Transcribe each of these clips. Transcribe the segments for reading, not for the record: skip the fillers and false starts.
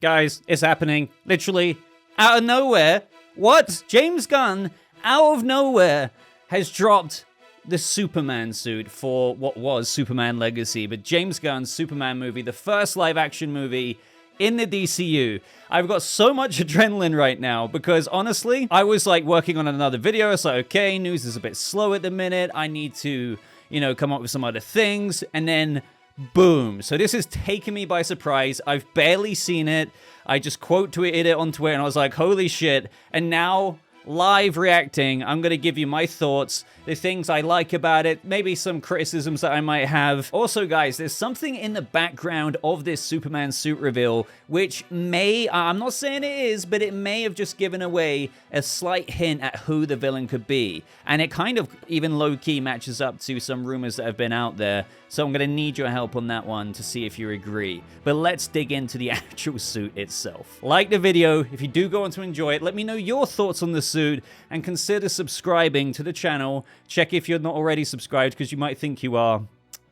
Guys, it's happening. Literally, out of nowhere. What? James Gunn, out of nowhere, has dropped the Superman suit for what was Superman Legacy. But James Gunn's Superman movie, the first live-action movie in the DCU. I've got so much adrenaline right now because honestly, I was like working on another video. It's like, okay, news is a bit slow at the minute. I need to, come up with some other things. And then boom. So this has taken me by surprise. I've barely seen it. I just quote tweeted it on Twitter and I was like, holy shit. And now, live reacting, I'm going to give you my thoughts, the things I like about it, maybe some criticisms that I might have. Also, guys, there's something in the background of this Superman suit reveal which may, I'm not saying it is, but it may have just given away a slight hint at who the villain could be. And it kind of even low-key matches up to some rumors that have been out there. So I'm going to need your help on that one to see if you agree. But let's dig into the actual suit itself. Like the video, if you do go on to enjoy it, let me know your thoughts on the suit and consider subscribing to the channel. Check if you're not already subscribed because you might think you are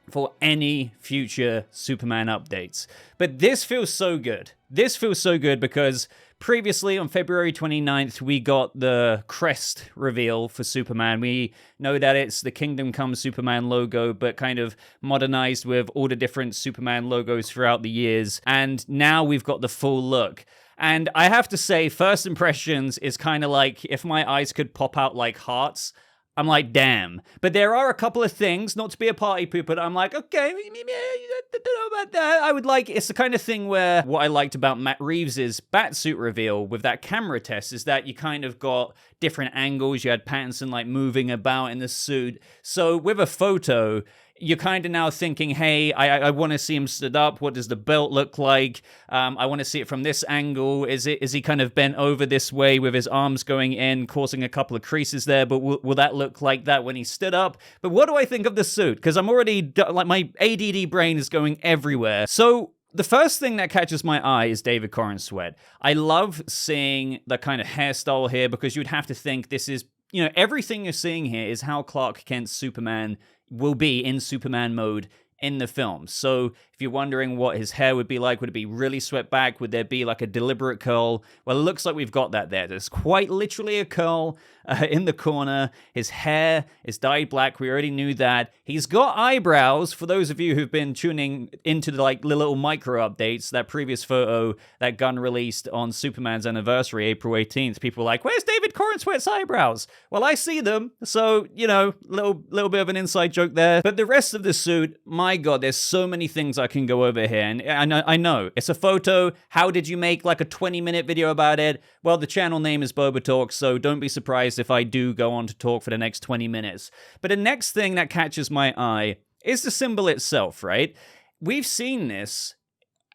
for any future Superman updates. But this feels so good. This feels so good because previously, on February 29th, we got the crest reveal for Superman. We know that it's the Kingdom Come Superman logo, but kind of modernized with all the different Superman logos throughout the years. And now we've got the full look. And I have to say, first impressions is kind of like if my eyes could pop out like hearts. I'm like, damn. But there are a couple of things, not to be a party pooper, but I'm like, okay, maybe I don't know about that. I would like, it's the kind of thing where what I liked about Matt Reeves' Batsuit reveal with that camera test is that you kind of got different angles. You had Pattinson like moving about in the suit. So with a photo, you're kind of now thinking, hey, I want to see him stood up. What does the belt look like? I want to see it from this angle. Is he kind of bent over this way with his arms going in, causing a couple of creases there? But will that look like that when he stood up? But what do I think of the suit? Because I'm already, like, my ADD brain is going everywhere. So the first thing that catches my eye is David Corenswet. I love seeing the kind of hairstyle here because you'd have to think this is, everything you're seeing here is how Clark Kent's Superman will be in Superman mode in the film. So if you're wondering what his hair would be like, would it be really swept back? Would there be like a deliberate curl? Well, it looks like we've got that there. There's quite literally a curl in the corner. His hair is dyed black. We already knew that. He's got eyebrows. For those of you who've been tuning into the like little micro updates, that previous photo that Gunn released on Superman's anniversary, April 18th, people were like, where's David Corenswet's eyebrows? Well, I see them. So, little bit of an inside joke there. But the rest of the suit, my God, there's so many things I can go over here. And I know it's a photo. How did you make like a 20-minute video about it? Well, the channel name is BobaTalks, so don't be surprised if I do go on to talk for the next 20 minutes. But the next thing that catches my eye is the symbol itself, right? We've seen this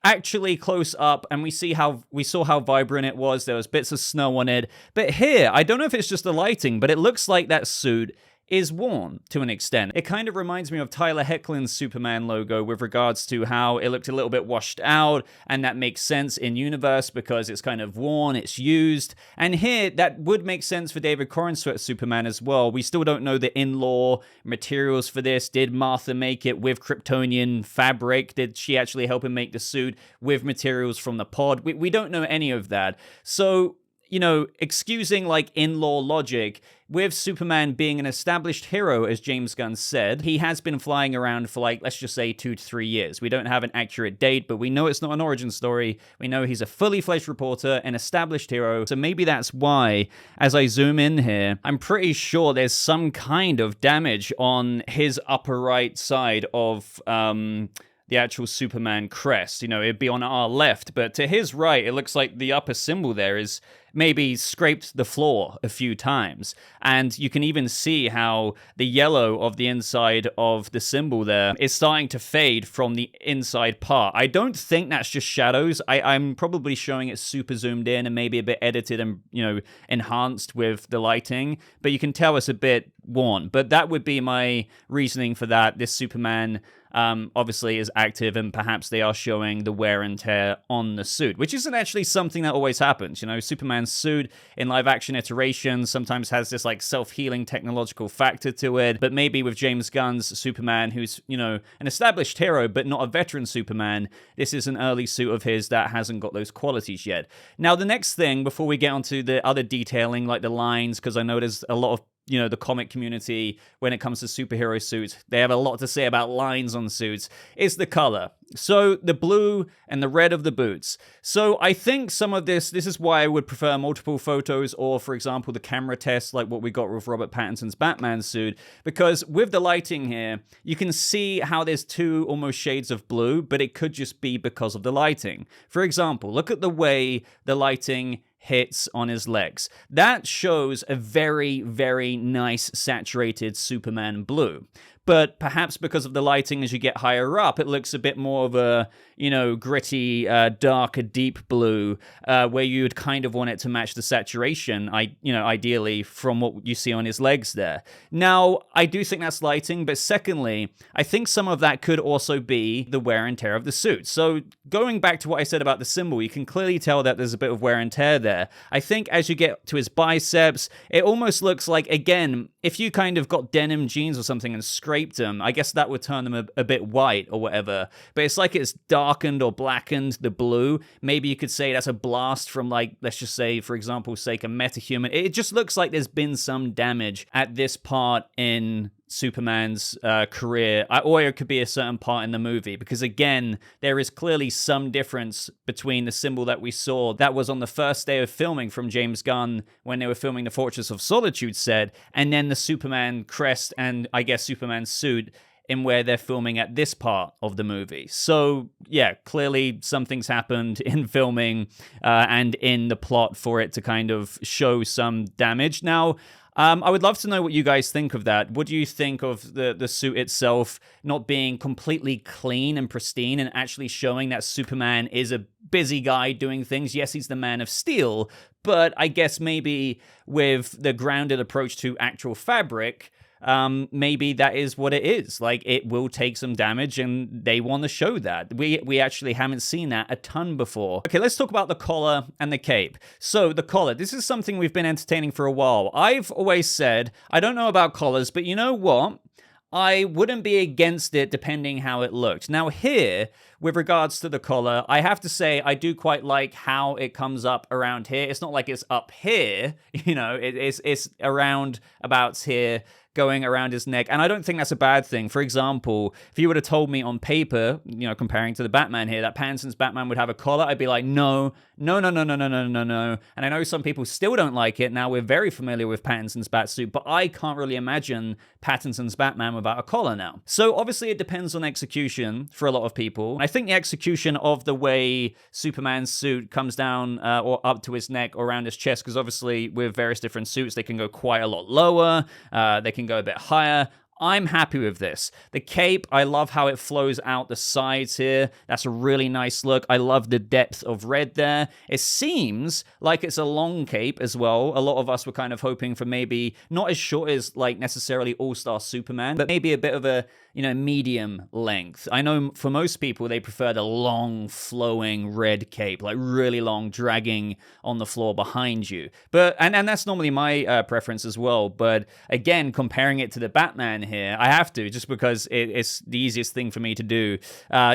actually close up, and we saw how vibrant it was. There was bits of snow on it. But here, I don't know if it's just the lighting, but it looks like that suit is worn to an extent. It kind of reminds me of Tyler Hoechlin's Superman logo with regards to how it looked a little bit washed out, and that makes sense in universe because it's kind of worn, it's used. And here, that would make sense for David Corenswet's Superman as well. We still don't know the in-law materials for this. Did Martha make it with Kryptonian fabric? Did she actually help him make the suit with materials from the pod? We don't know any of that. So, excusing like in-law logic, with Superman being an established hero, as James Gunn said, he has been flying around for like, let's just say 2 to 3 years. We don't have an accurate date, but we know it's not an origin story. We know he's a fully fledged reporter, an established hero. So maybe that's why, as I zoom in here, I'm pretty sure there's some kind of damage on his upper right side of, the actual Superman crest. It'd be on our left, but to his right, it looks like the upper symbol there is maybe scraped the floor a few times. And you can even see how the yellow of the inside of the symbol there is starting to fade from the inside part. I don't think that's just shadows. I'm probably showing it super zoomed in and maybe a bit edited and, enhanced with the lighting, but you can tell it's a bit worn. But that would be my reasoning for that. This Superman obviously is active, and perhaps they are showing the wear and tear on the suit, which isn't actually something that always happens. You know, Superman's suit in live action iterations sometimes has this like self-healing technological factor to it, but maybe with James Gunn's Superman, who's, you know, an established hero but not a veteran Superman, this is an early suit of his that hasn't got those qualities yet. Now, the next thing, before we get onto the other detailing, like the lines, because I know there's a lot of, you know, the comic community, when it comes to superhero suits, they have a lot to say about lines on suits, is the color. So the blue and the red of the boots. So I think some of this is why I would prefer multiple photos, or for example, the camera test, like what we got with Robert Pattinson's Batman suit, because with the lighting here, you can see how there's two almost shades of blue, but it could just be because of the lighting. For example, look at the way the lighting hits on his legs. That shows a very, very nice saturated Superman blue. But perhaps because of the lighting, as you get higher up, it looks a bit more of a, you know, gritty, darker, deep blue, where you would kind of want it to match the saturation, ideally, from what you see on his legs there. Now, I do think that's lighting, but secondly, I think some of that could also be the wear and tear of the suit. So going back to what I said about the symbol, you can clearly tell that there's a bit of wear and tear there. I think as you get to his biceps, it almost looks like, again, if you kind of got denim jeans or something and scraped them, I guess that would turn them a bit white or whatever. But it's like it's darkened or blackened the blue. Maybe you could say that's a blast from, like, let's just say, for example, sake, a metahuman. It just looks like there's been some damage at this part in Superman's career, or it could be a certain part in the movie, because again, there is clearly some difference between the symbol that we saw that was on the first day of filming from James Gunn when they were filming the Fortress of Solitude set, and then the Superman crest and I guess Superman's suit in where they're filming at this part of the movie. So yeah, clearly something's happened in filming and in the plot for it to kind of show some damage. Now, I would love to know what you guys think of that. What do you think of the suit itself not being completely clean and pristine and actually showing that Superman is a busy guy doing things? Yes, he's the Man of Steel, but I guess maybe with the grounded approach to actual fabric, maybe that is what it is. Like, it will take some damage, and they want to show that. We actually haven't seen that a ton before. Okay, let's talk about the collar and the cape. So the collar, this is something we've been entertaining for a while. I've always said, I don't know about collars, but you know what? I wouldn't be against it depending how it looked. Now here, with regards to the collar, I have to say I do quite like how it comes up around here. It's not like it's up here, you know, it's around about here, going around his neck, and I don't think that's a bad thing. For example, if you would have told me on paper, you know, comparing to the Batman here, that Pattinson's Batman would have a collar, I'd be like, no. And I know some people still don't like it. Now, we're very familiar with Pattinson's Batsuit, but I can't really imagine Pattinson's Batman without a collar now. So obviously it depends on execution for a lot of people. I think the execution of the way Superman's suit comes down or up to his neck or around his chest, because obviously with various different suits, they can go quite a lot lower, they can go a bit higher. I'm happy with this. The cape, I love how it flows out the sides here. That's a really nice look. I love the depth of red there. It seems like it's a long cape as well. A lot of us were kind of hoping for maybe not as short as like necessarily All-Star Superman, but maybe a bit of a, you know, medium length. I know for most people, they prefer the long flowing red cape, like really long, dragging on the floor behind you. But, and that's normally my preference as well. But again, comparing it to the Batman here, I have to, just because it's the easiest thing for me to do.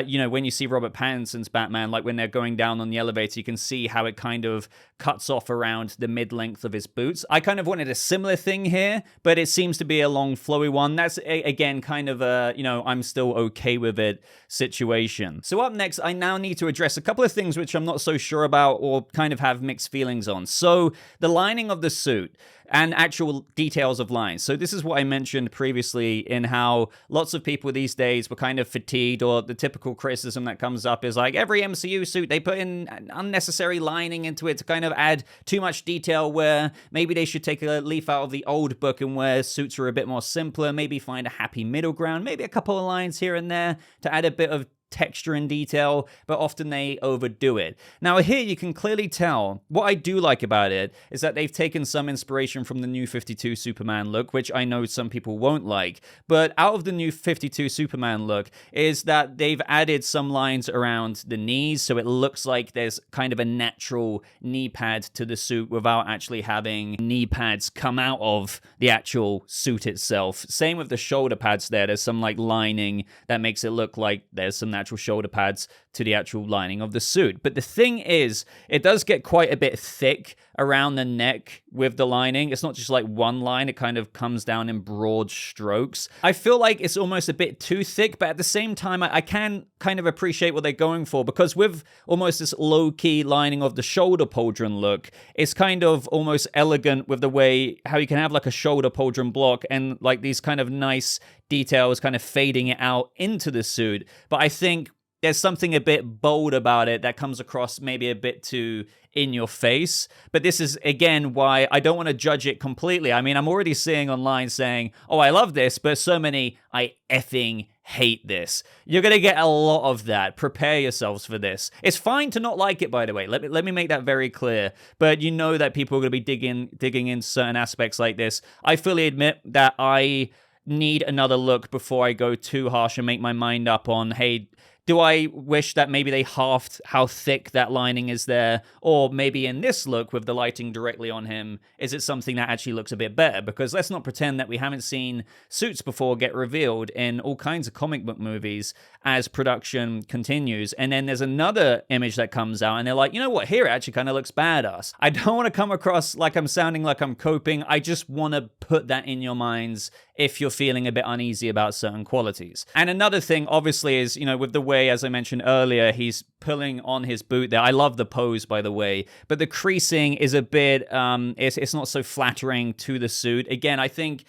You know, when you see Robert Pattinson's Batman, like when they're going down on the elevator, you can see how it kind of cuts off around the mid-length of his boots. I kind of wanted a similar thing here, but it seems to be a long, flowy one. That's, again, kind of a, you know, I'm still okay with it situation. So up next, I now need to address a couple of things which I'm not so sure about or kind of have mixed feelings on. So the lining of the suit and actual details of lines. So this is what I mentioned previously in how lots of people these days were kind of fatigued, or the typical criticism that comes up is like every MCU suit, they put in unnecessary lining into it to kind of add too much detail, where maybe they should take a leaf out of the old book and where suits are a bit more simpler, maybe find a happy middle ground, maybe a couple of lines here and there to add a bit of texture and detail, but often they overdo it. Now here you can clearly tell, what I do like about it is that they've taken some inspiration from the New 52 Superman look, which I know some people won't like, but out of the New 52 Superman look is that they've added some lines around the knees, so it looks like there's kind of a natural knee pad to the suit without actually having knee pads come out of the actual suit itself. Same with the shoulder pads there. There's some like lining that makes it look like there's some natural shoulder pads to the actual lining of the suit. But the thing is, it does get quite a bit thick around the neck with the lining. It's not just like one line, it kind of comes down in broad strokes. I feel like it's almost a bit too thick, but at the same time, I can kind of appreciate what they're going for, because with almost this low-key lining of the shoulder pauldron look, it's kind of almost elegant with the way how you can have like a shoulder pauldron block and like these kind of nice details kind of fading it out into the suit. But I think there's something a bit bold about it that comes across maybe a bit too in your face. But this is, again, why I don't want to judge it completely. I mean, I'm already seeing online saying, oh, I love this, but so many, I effing hate this. You're going to get a lot of that. Prepare yourselves for this. It's fine to not like it, by the way. Let me make that very clear. But you know that people are going to be digging in certain aspects like this. I fully admit that I need another look before I go too harsh and make my mind up on, hey, do I wish that maybe they halved how thick that lining is there? Or maybe in this look with the lighting directly on him, is it something that actually looks a bit better? Because let's not pretend that we haven't seen suits before get revealed in all kinds of comic book movies as production continues. And then there's another image that comes out and they're like, you know what, here it actually kind of looks badass. I don't want to come across like I'm sounding like I'm coping. I just want to put that in your minds if you're feeling a bit uneasy about certain qualities. And another thing, obviously, is, you know, with the way, as I mentioned earlier, he's pulling on his boot there. I love the pose, by the way, but the creasing is a bit, it's not so flattering to the suit. Again, I think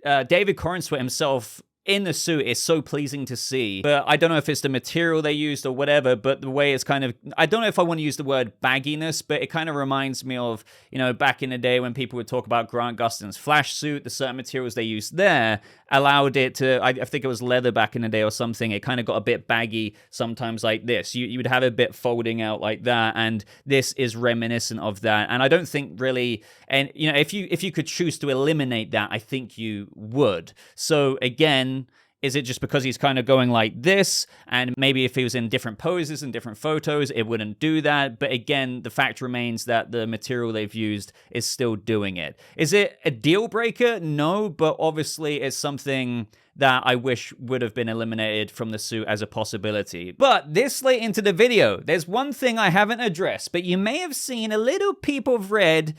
David Corenswet himself in the suit is so pleasing to see, but I don't know if it's the material they used or whatever, but the way it's kind of, I don't know if I want to use the word bagginess, but it kind of reminds me of, you know, back in the day when people would talk about Grant Gustin's Flash suit, the certain materials they used there allowed it to, I think it was leather back in the day or something, it kind of got a bit baggy sometimes like this. You would have a bit folding out like that, and this is reminiscent of that. And I don't think really, and you know, if you could choose to eliminate that, I think you would. So again, is it just because he's kind of going like this? And maybe if he was in different poses and different photos, it wouldn't do that. But again, the fact remains that the material they've used is still doing it. Is it a deal breaker? No, but obviously it's something that I wish would have been eliminated from the suit as a possibility. But this late into the video, there's one thing I haven't addressed, but you may have seen a little peep of red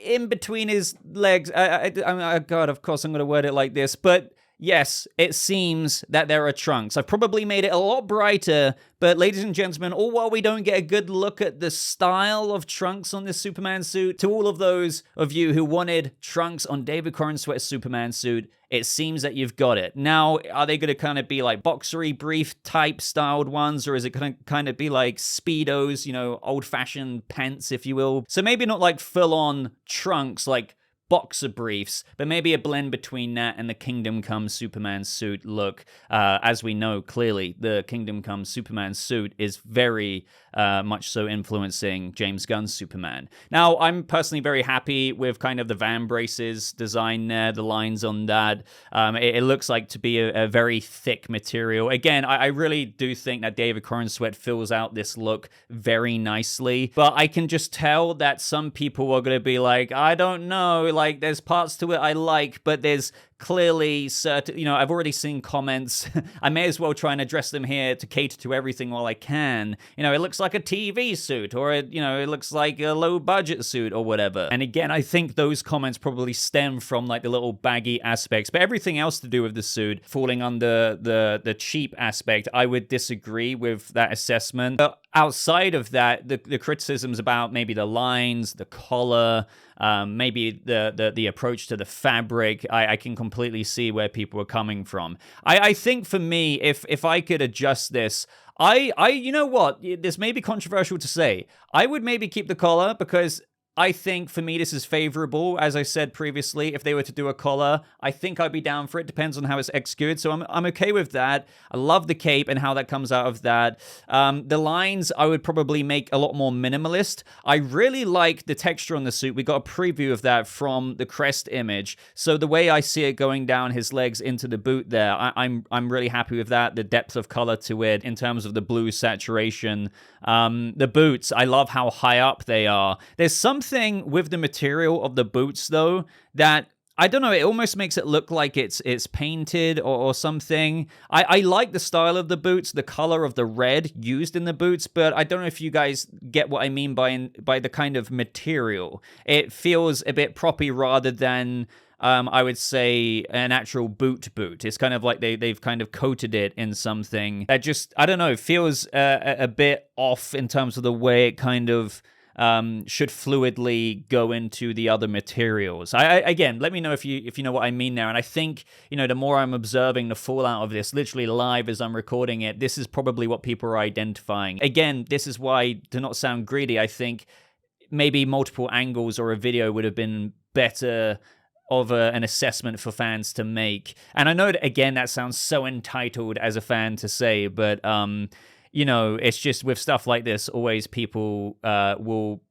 in between his legs. God, of course I'm going to word it like this, but yes, it seems that there are trunks. I've probably made it a lot brighter, but ladies and gentlemen, all while we don't get a good look at the style of trunks on this Superman suit, to all of those of you who wanted trunks on David Corenswet's Superman suit, it seems that you've got it. Now, are they going to kind of be like boxery brief type styled ones, or is it going to kind of be like Speedos, you know, old-fashioned pants, if you will? So maybe not like full-on trunks, like boxer briefs, but maybe a blend between that and the Kingdom Come Superman suit look. As we know, clearly, the Kingdom Come Superman suit is very much so influencing James Gunn's Superman. Now, I'm personally very happy with kind of the van braces design there, the lines on that. It looks like to be a very thick material. Again, I really do think that David Corenswet fills out this look very nicely, but I can just tell that some people are going to be like, I don't know, like there's parts to it I like, but there's clearly certain, you know, I've already seen comments. I may as well try and address them here to cater to everything while I can. You know, it looks like a TV suit, or it looks like a low budget suit or whatever. And again, I think those comments probably stem from like the little baggy aspects, but everything else to do with the suit falling under the cheap aspect, I would disagree with that assessment. But outside of that, the criticisms about maybe the lines, the collar, maybe the approach to the fabric, I can completely see where people are coming from. I think for me, if I could adjust this, you know what, this may be controversial to say, I would maybe keep the collar, because I think for me this is favorable. As I said previously, if they were to do a collar, I think I'd be down for it. Depends on how it's executed. So I'm okay with that. I love the cape and how that comes out of that. The lines I would probably make a lot more minimalist. I really like the texture on the suit. We got a preview of that from the crest image. So the way I see it going down his legs into the boot there, I'm really happy with that. The depth of color to it in terms of the blue saturation. The boots, I love how high up they are. There's something with the material of the boots though that I don't know, it almost makes it look like it's painted or something. I like the style of the boots, the color of the red used in the boots, but I don't know if you guys get what I mean by the kind of material. It feels a bit proppy rather than I would say an actual boot. It's kind of like they've kind of coated it in something that just, I don't know, feels a bit off in terms of the way it kind of should fluidly go into the other materials. Again, let me know if you know what I mean there. And I think, the more I'm observing the fallout of this, literally live as I'm recording it, this is probably what people are identifying. Again, this is why, to not sound greedy, I think maybe multiple angles or a video would have been better of an assessment for fans to make. And I know that, again, that sounds so entitled as a fan to say, but it's just with stuff like this, always people will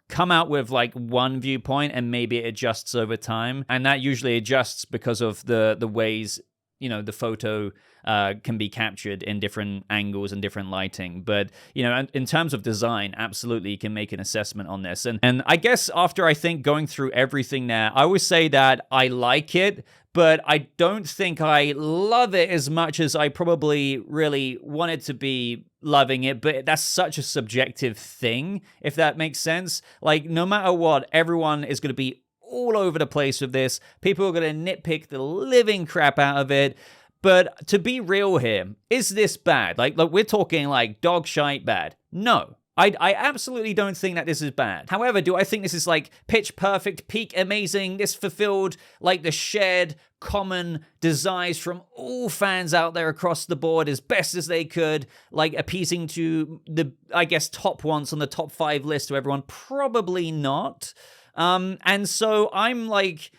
come out with like one viewpoint and maybe it adjusts over time. And that usually adjusts because of the ways, the photo can be captured in different angles and different lighting. But, in terms of design, absolutely you can make an assessment on this. And I guess after I think going through everything there, I would say that I like it, but I don't think I love it as much as I probably really wanted to be loving it. But that's such a subjective thing, if that makes sense. Like, no matter what, everyone is going to be all over the place with this. People are going to nitpick the living crap out of it. But to be real here, is this bad? Like we're talking like dog shite bad. No. I absolutely don't think that this is bad. However, do I think this is like pitch perfect, peak amazing? This fulfilled like the shared common desires from all fans out there across the board as best as they could, like appeasing to the, I guess, top ones on the top 5 list to everyone? Probably not. And so I'm like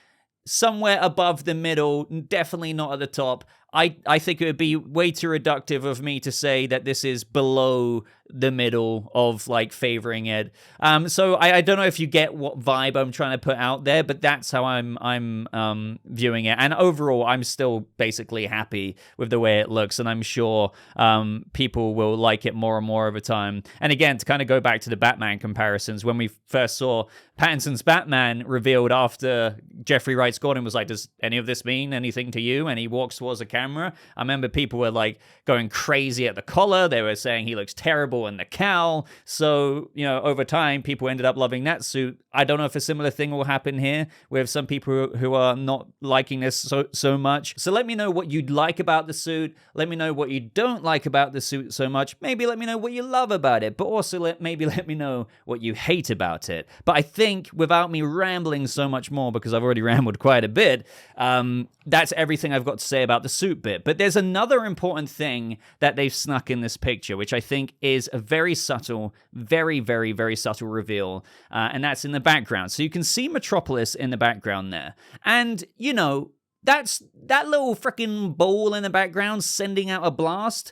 somewhere above the middle, definitely not at the top. I think it would be way too reductive of me to say that this is below the middle of like favoring it. So I don't know if you get what vibe I'm trying to put out there, but that's how I'm viewing it. And overall, I'm still basically happy with the way it looks, and I'm sure people will like it more and more over time. And again, to kind of go back to the Batman comparisons, when we first saw Pattinson's Batman revealed after Jeffrey Wright's Gordon was like, does any of this mean anything to you? And he walks towards the camera. I remember people were like going crazy at the collar. They were saying he looks terrible in the cowl. So, over time, people ended up loving that suit. I don't know if a similar thing will happen here with some people who are not liking this so much. So let me know what you'd like about the suit. Let me know what you don't like about the suit so much. Maybe let me know what you love about it, but also maybe let me know what you hate about it. But I think without me rambling so much more, because I've already rambled quite a bit, that's everything I've got to say about the suit bit. But there's another important thing that they've snuck in this picture, which I think is a very subtle, very, very, very subtle reveal, and that's in the background. So you can see Metropolis in the background there. And, that's that little freaking ball in the background sending out a blast.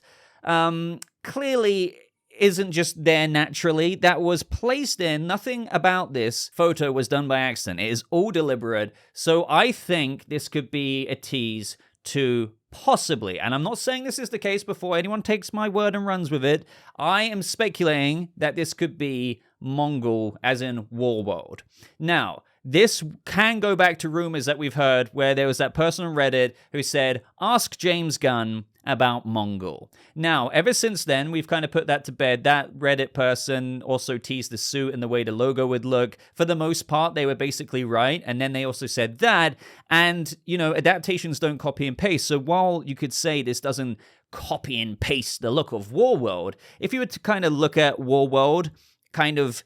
Clearly isn't just there naturally. That was placed in. Nothing about this photo was done by accident. It is all deliberate. So I think this could be a tease to possibly, and I'm not saying this is the case before anyone takes my word and runs with it, I am speculating that this could be Mongul, as in Warworld. Now, this can go back to rumors that we've heard where there was that person on Reddit who said, ask James Gunn about Mongul. Now, ever since then, we've kind of put that to bed. That Reddit person also teased the suit and the way the logo would look. For the most part, they were basically right. And then they also said that. And, adaptations don't copy and paste. So while you could say this doesn't copy and paste the look of Warworld, if you were to kind of look at Warworld kind of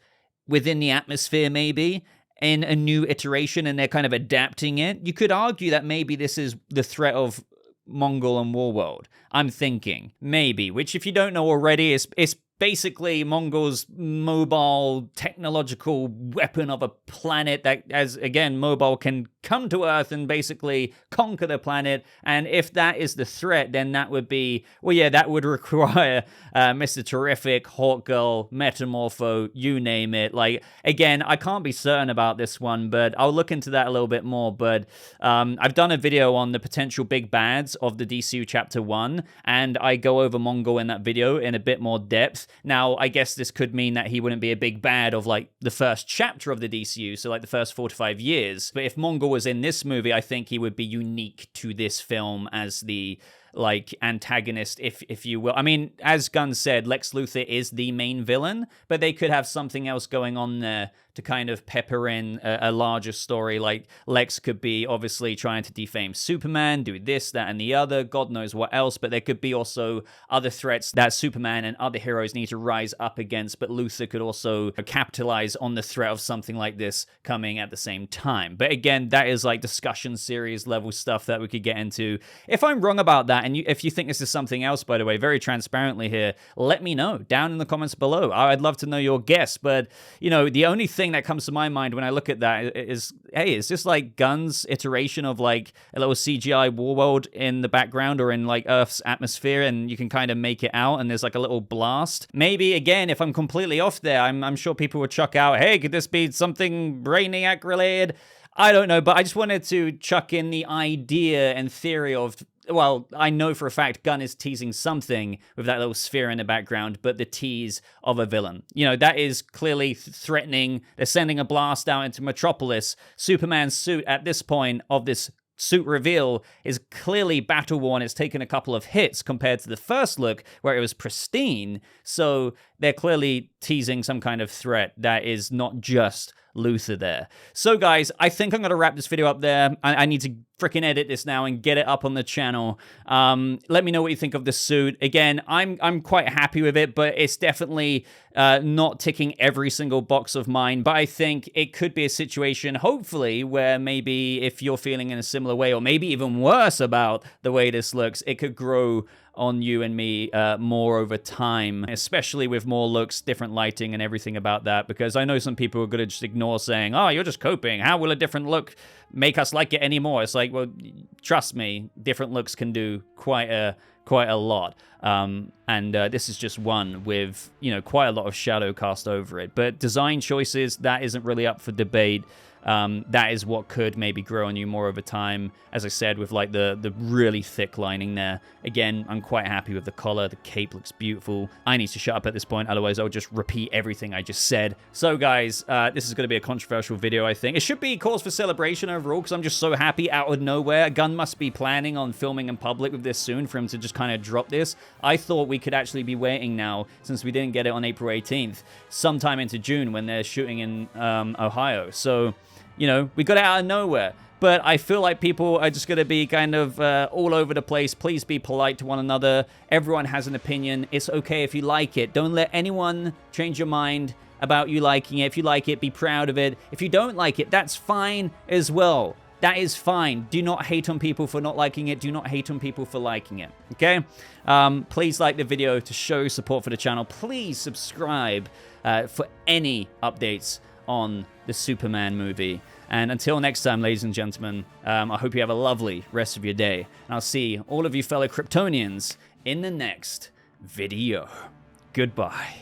within the atmosphere maybe, in a new iteration, and they're kind of adapting it, you could argue that maybe this is the threat of Mongul and Warworld. I'm thinking maybe, which if you don't know already, is basically Mongol's mobile technological weapon of a planet that, as again, mobile can come to Earth and basically conquer the planet. And if that is the threat, then that would be, well, yeah, that would require Mr. Terrific, Hawkgirl, Metamorpho, you name it. Like, again, I can't be certain about this one, but I'll look into that a little bit more. But I've done a video on the potential big bads of the DCU Chapter 1, and I go over Mongol in that video in a bit more depth. Now, I guess this could mean that he wouldn't be a big bad of, like, the first chapter of the DCU, so, like, the first 4 to 5 years. But if Mongol was in this movie, I think he would be unique to this film as the, like, antagonist, if you will. I mean, as Gunn said, Lex Luthor is the main villain, but they could have something else going on there to kind of pepper in a larger story. Like, Lex could be obviously trying to defame Superman, do this, that, and the other, God knows what else, but there could be also other threats that Superman and other heroes need to rise up against, but Luthor could also capitalize on the threat of something like this coming at the same time. But again, that is like discussion series level stuff that we could get into. If I'm wrong about that, and if you think this is something else, by the way, very transparently here, let me know down in the comments below. I'd love to know your guess, but, you know, the only thing that comes to my mind when I look at that is, hey, is this like Gunn's iteration of like a little CGI war world in the background or in like Earth's atmosphere, and you can kind of make it out and there's like a little blast? Maybe, again, if I'm completely off there, I'm sure people would chuck out, hey, could this be something Brainiac related? I don't know, but I just wanted to chuck in the idea and theory of, well, I know for a fact Gunn is teasing something with that little sphere in the background, but the tease of a villain. You know, that is clearly threatening. They're sending a blast out into Metropolis. Superman's suit at this point of this suit reveal is clearly battle-worn. It's taken a couple of hits compared to the first look where it was pristine. So they're clearly teasing some kind of threat that is not just Luthor there. So guys, I think I'm going to wrap this video up there. I need to freaking edit this now and get it up on the channel. Let me know what you think of the suit. Again, I'm quite happy with it, but it's definitely not ticking every single box of mine. But I think it could be a situation, hopefully, where maybe if you're feeling in a similar way, or maybe even worse about the way this looks, it could grow on you and me more over time, especially with more looks, different lighting, and everything about that, because I know some people are going to just ignore saying, oh, you're just coping. How will a different look make us like it anymore? It's like, well, trust me, different looks can do quite a lot. This is just one with, you know, quite a lot of shadow cast over it. But design choices, that isn't really up for debate. That is what could maybe grow on you more over time. As I said, with like the really thick lining there. Again, I'm quite happy with the collar. The cape looks beautiful. I need to shut up at this point, otherwise I'll just repeat everything I just said. So guys, this is going to be a controversial video, I think. It should be cause for celebration overall, because I'm just so happy out of nowhere. Gunn must be planning on filming in public with this soon for him to just kind of drop this. I thought we could actually be waiting now, since we didn't get it on April 18th, sometime into June when they're shooting in Ohio. So, you know, we got it out of nowhere. But I feel like people are just going to be kind of all over the place. Please be polite to one another. Everyone has an opinion. It's okay if you like it. Don't let anyone change your mind about you liking it. If you like it, be proud of it. If you don't like it, that's fine as well. That is fine. Do not hate on people for not liking it. Do not hate on people for liking it. Okay? Please like the video to show support for the channel. Please subscribe for any updates on the Superman movie. And until next time, ladies and gentlemen, I hope you have a lovely rest of your day. And I'll see all of you fellow Kryptonians in the next video. Goodbye.